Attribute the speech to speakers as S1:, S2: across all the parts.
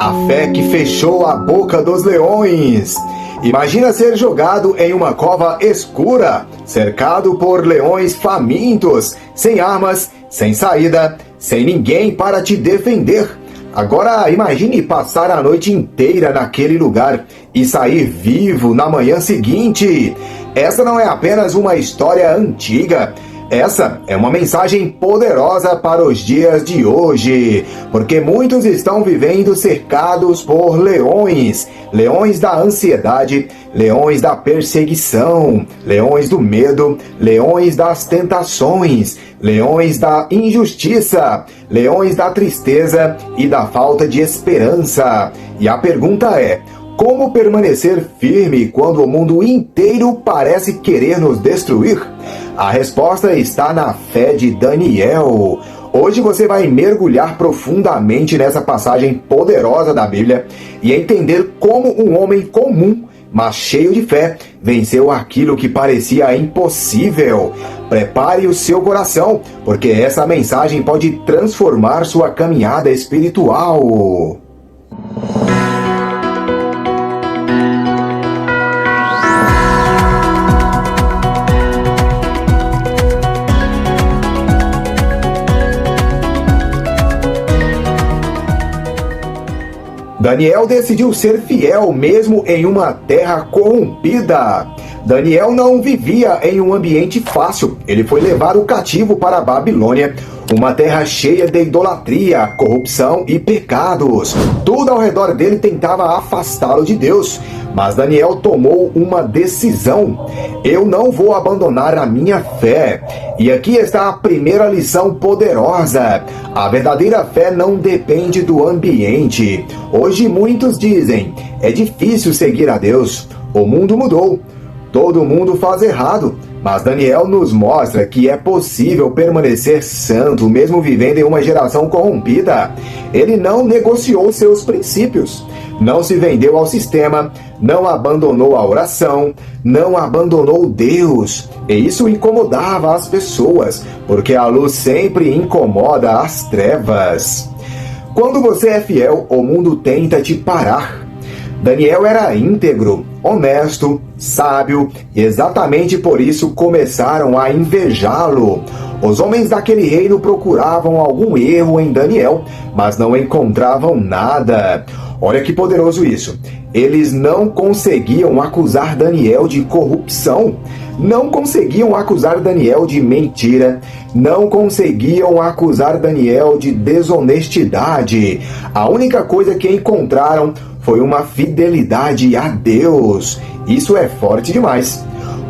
S1: A fé que fechou a boca dos leões. Imagina ser jogado em uma cova escura, cercado por leões famintos, sem armas, sem saída, sem ninguém para te defender. Agora imagine passar a noite inteira naquele lugar e sair vivo na manhã seguinte. Essa não é apenas uma história antiga. Essa é uma mensagem poderosa para os dias de hoje, porque muitos estão vivendo cercados por leões, leões da ansiedade, leões da perseguição, leões do medo, leões das tentações, leões da injustiça, leões da tristeza e da falta de esperança. E a pergunta é: como permanecer firme quando o mundo inteiro parece querer nos destruir? A resposta está na fé de Daniel. Hoje você vai mergulhar profundamente nessa passagem poderosa da Bíblia e entender como um homem comum, mas cheio de fé, venceu aquilo que parecia impossível. Prepare o seu coração, porque essa mensagem pode transformar sua caminhada espiritual. Daniel decidiu ser fiel mesmo em uma terra corrompida. Daniel não vivia em um ambiente fácil. Ele foi levado cativo para a Babilônia, uma terra cheia de idolatria, corrupção e pecados. Tudo ao redor dele tentava afastá-lo de Deus. Mas Daniel tomou uma decisão: eu não vou abandonar a minha fé. E aqui está a primeira lição poderosa: a verdadeira fé não depende do ambiente. Hoje muitos dizem: é difícil seguir a Deus, o mundo mudou, todo mundo faz errado. Mas Daniel nos mostra que é possível permanecer santo mesmo vivendo em uma geração corrompida. Ele não negociou seus princípios, não se vendeu ao sistema, não abandonou a oração, não abandonou Deus. E isso incomodava as pessoas, porque a luz sempre incomoda as trevas. Quando você é fiel, o mundo tenta te parar. Daniel era íntegro, honesto, sábio, e exatamente por isso começaram a invejá-lo. Os homens daquele reino procuravam algum erro em Daniel, mas não encontravam nada. Olha que poderoso isso. Eles não conseguiam acusar Daniel de corrupção, não conseguiam acusar Daniel de mentira, não conseguiam acusar Daniel de desonestidade. A única coisa que encontraram foi uma fidelidade a Deus. Isso é forte demais.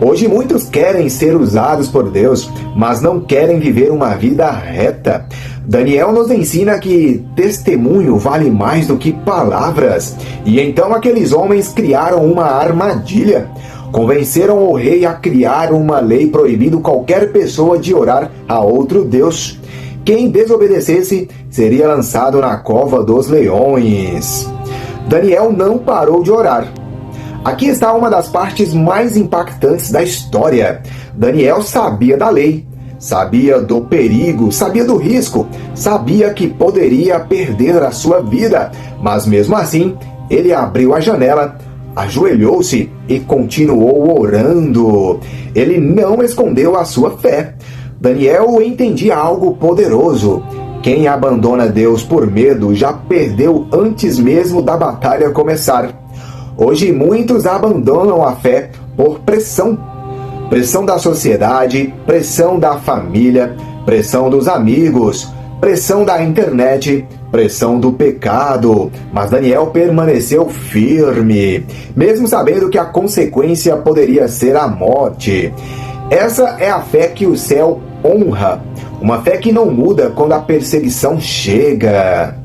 S1: Hoje muitos querem ser usados por Deus, mas não querem viver uma vida reta. Daniel nos ensina que testemunho vale mais do que palavras. E então aqueles homens criaram uma armadilha. Convenceram o rei a criar uma lei proibindo qualquer pessoa de orar a outro Deus. Quem desobedecesse seria lançado na cova dos leões. Daniel não parou de orar. Aqui está uma das partes mais impactantes da história. Daniel sabia da lei, sabia do perigo, sabia do risco, sabia que poderia perder a sua vida, mas mesmo assim, ele abriu a janela, ajoelhou-se e continuou orando. Ele não escondeu a sua fé. Daniel entendia algo poderoso. Quem abandona Deus por medo já perdeu antes mesmo da batalha começar. Hoje muitos abandonam a fé por pressão. Pressão da sociedade, pressão da família, pressão dos amigos, pressão da internet, pressão do pecado. Mas Daniel permaneceu firme, mesmo sabendo que a consequência poderia ser a morte. Essa é a fé que o céu honra, uma fé que não muda quando a perseguição chega.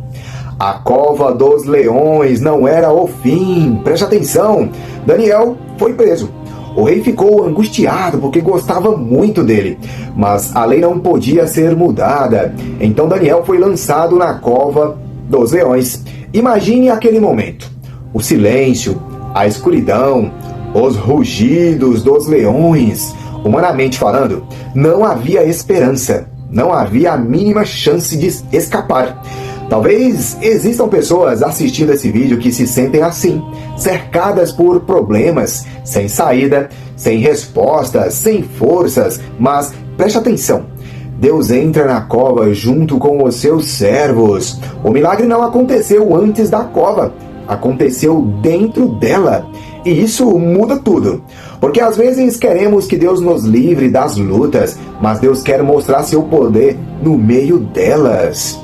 S1: A cova dos leões não era o fim. Preste atenção, Daniel foi preso. O rei ficou angustiado porque gostava muito dele, mas a lei não podia ser mudada. Então Daniel foi lançado na cova dos leões. Imagine aquele momento: o silêncio, a escuridão, os rugidos dos leões. Humanamente falando, não havia esperança, não havia a mínima chance de escapar. Talvez existam pessoas assistindo esse vídeo que se sentem assim, cercadas por problemas, sem saída, sem respostas, sem forças, mas preste atenção. Deus entra na cova junto com os seus servos. O milagre não aconteceu antes da cova, aconteceu dentro dela. E isso muda tudo. Porque às vezes queremos que Deus nos livre das lutas, mas Deus quer mostrar seu poder no meio delas.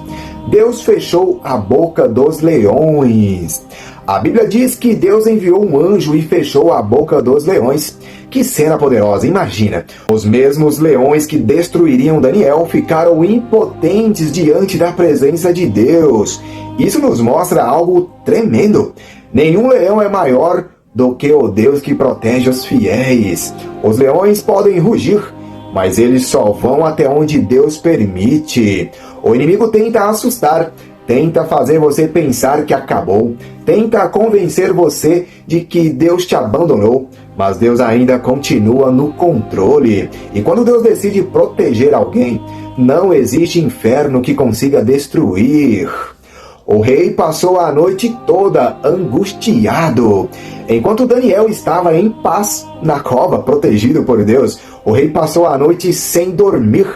S1: Deus fechou a boca dos leões. A Bíblia diz que Deus enviou um anjo e fechou a boca dos leões. Que cena poderosa, imagina! Os mesmos leões que destruiriam Daniel ficaram impotentes diante da presença de Deus. Isso nos mostra algo tremendo. Nenhum leão é maior do que o Deus que protege os fiéis. Os leões podem rugir, mas eles só vão até onde Deus permite. O inimigo tenta assustar, tenta fazer você pensar que acabou, tenta convencer você de que Deus te abandonou, mas Deus ainda continua no controle. E quando Deus decide proteger alguém, não existe inferno que consiga destruir. O rei passou a noite toda angustiado. Enquanto Daniel estava em paz na cova, protegido por Deus, o rei passou a noite sem dormir.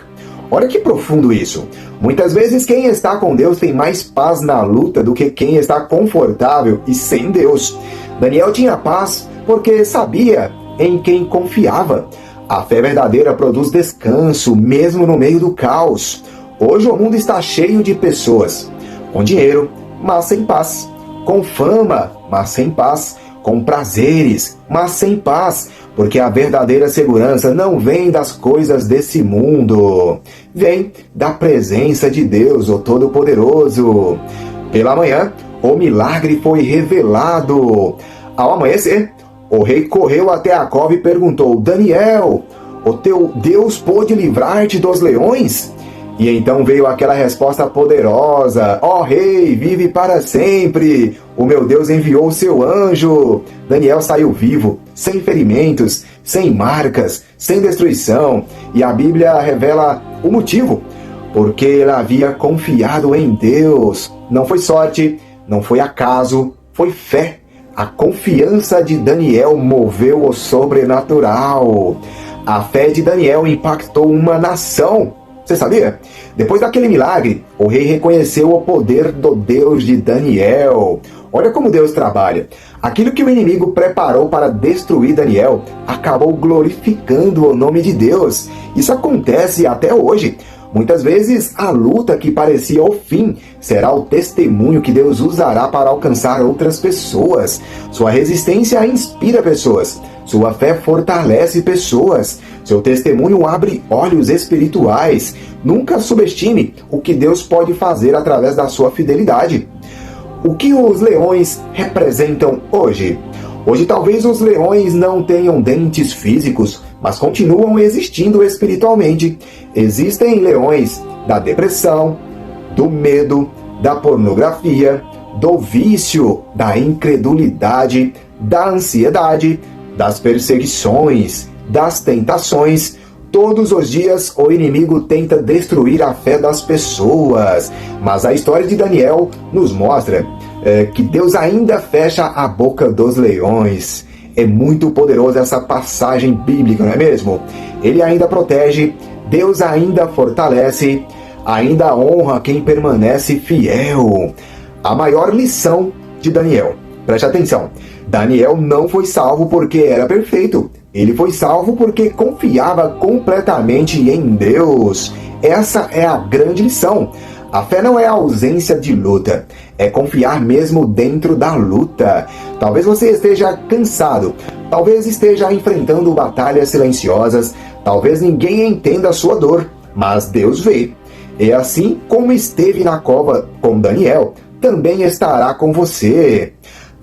S1: Olha que profundo isso. Muitas vezes quem está com Deus tem mais paz na luta do que quem está confortável e sem Deus. Daniel tinha paz porque sabia em quem confiava. A fé verdadeira produz descanso, mesmo no meio do caos. Hoje o mundo está cheio de pessoas com dinheiro, mas sem paz, com fama, mas sem paz, com prazeres, mas sem paz, porque a verdadeira segurança não vem das coisas desse mundo, vem da presença de Deus, o Todo-Poderoso. Pela manhã, o milagre foi revelado. Ao amanhecer, o rei correu até a cova e perguntou: Daniel, o teu Deus pôde livrar-te dos leões? E então veio aquela resposta poderosa: ó rei, vive para sempre, o meu Deus enviou o seu anjo. Daniel saiu vivo, sem ferimentos, sem marcas, sem destruição. E a Bíblia revela o motivo, porque ele havia confiado em Deus. Não foi sorte, não foi acaso, foi fé. A confiança de Daniel moveu o sobrenatural. A fé de Daniel impactou uma nação. Você sabia? Depois daquele milagre, o rei reconheceu o poder do Deus de Daniel. Olha como Deus trabalha. Aquilo que o inimigo preparou para destruir Daniel acabou glorificando o nome de Deus. Isso acontece até hoje. Muitas vezes, a luta que parecia o fim será o testemunho que Deus usará para alcançar outras pessoas. Sua resistência inspira pessoas. Sua fé fortalece pessoas. Seu testemunho abre olhos espirituais. Nunca subestime o que Deus pode fazer através da sua fidelidade. O que os leões representam hoje? Hoje talvez os leões não tenham dentes físicos, mas continuam existindo espiritualmente. Existem leões da depressão, do medo, da pornografia, do vício, da incredulidade, da ansiedade, das perseguições, das tentações. Todos os dias o inimigo tenta destruir a fé das pessoas. Mas a história de Daniel nos mostra que Deus ainda fecha a boca dos leões. É muito poderosa essa passagem bíblica, não é mesmo? Ele ainda protege, Deus ainda fortalece, ainda honra quem permanece fiel. A maior lição de Daniel. Preste atenção. Daniel não foi salvo porque era perfeito. Ele foi salvo porque confiava completamente em Deus. Essa é a grande lição. A fé não é a ausência de luta, é confiar mesmo dentro da luta. Talvez você esteja cansado, talvez esteja enfrentando batalhas silenciosas, talvez ninguém entenda a sua dor, mas Deus vê. E assim como esteve na cova com Daniel, também estará com você.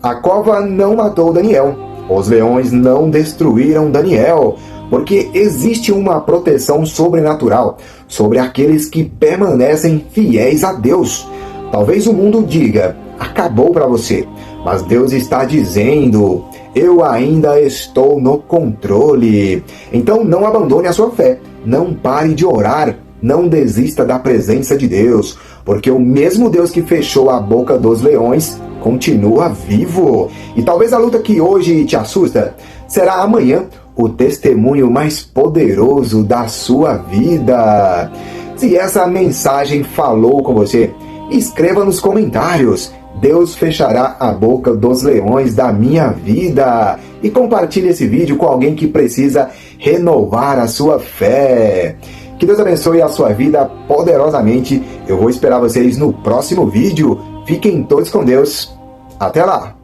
S1: A cova não matou Daniel. Os leões não destruíram Daniel, porque existe uma proteção sobrenatural sobre aqueles que permanecem fiéis a Deus. Talvez o mundo diga: acabou para você, mas Deus está dizendo: eu ainda estou no controle. Então não abandone a sua fé, não pare de orar, não desista da presença de Deus. porque o mesmo Deus que fechou a boca dos leões continua vivo. E talvez a luta que hoje te assusta será amanhã o testemunho mais poderoso da sua vida. Se essa mensagem falou com você, escreva nos comentários: Deus fechará a boca dos leões da minha vida. E compartilhe esse vídeo com alguém que precisa renovar a sua fé. Que Deus abençoe a sua vida poderosamente. Eu vou esperar vocês no próximo vídeo. Fiquem todos com Deus. Até lá!